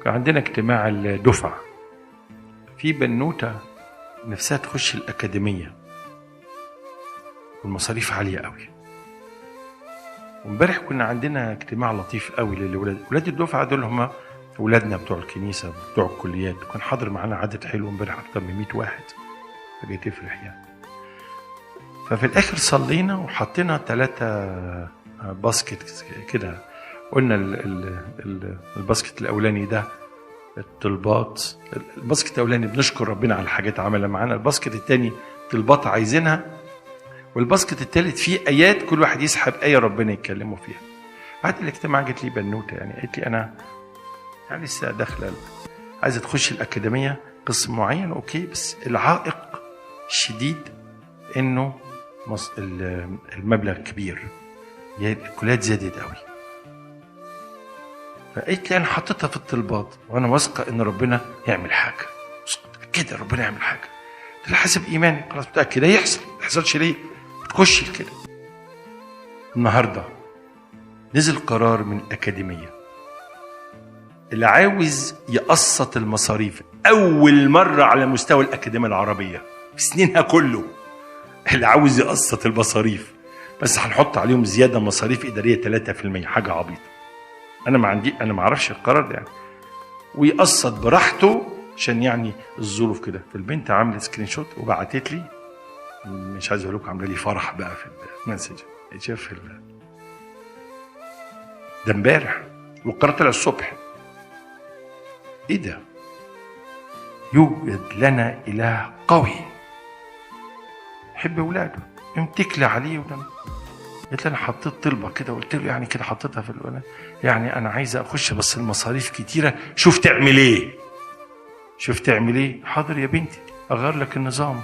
كان عندنا اجتماع الدفعة، في بنوتة نفسها تخش الأكاديمية والمصاريف عالية قوي. وامبارح كنا عندنا اجتماع لطيف قوي للولاد، ولاد الدفعة دول هم ولادنا بتوع الكنيسة بتوع الكليات، وكان حاضر معانا عدد حلو امبارح أكتر من 100 واحد، فجاي تفرح يعني. ففي الآخر صلينا وحطينا 3 باسكت كده، قلنا الباسكت الأولاني ده الطلبات، الباسكت الأولاني بنشكر ربنا على الحاجات عملها معانا، الباسكت الثاني طلبات عايزينها، والباسكت الثالث فيه آيات كل واحد يسحب آية ربنا يتكلموا فيها. بعد الاجتماع جت لي بنوتة يعني قالت لي أنا يعني لسه داخلة عايزة تخش الأكاديمية قسم معين، أوكي، بس العائق الشديد إنه المبلغ كبير، الكليات زادت قوي. فقلت لي أنا حطيتها في الطلبات وأنا واثقة إن ربنا يعمل حاجة، كده ربنا يعمل حاجة، قلت لها حسب إيماني، خلاص متأكدة يحصل، ما يحصلش ليه؟ تخش كده. النهارده نزل قرار من الأكاديمية، اللي عاوز يقسط المصاريف أول مرة على مستوى الأكاديمية العربية في سنينها كله، اللي عاوز يقسط المصاريف، بس هنحط عليهم زيادة مصاريف إدارية 3%، حاجة عبيطة. أنا ما أعرفش القرار ده يعني، ويقسط براحته عشان يعني الظروف كده. فالبنت عملت سكرين شوت وبعتت لي، مش عايز اقول لكم عامله لي فرح بقى في المسج، شاف ده امبارح، والقرار طلع الصبح. ايه ده؟ يوجد لنا اله قوي يحب اولاده، امتكل عليه. قلت له انا حطيت طلبه كده، قلت له يعني كده حطيتها في الولد، يعني انا عايزه اخش بس المصاريف كتيره، شوف تعمل ايه. حاضر يا بنتي اغير لك النظام.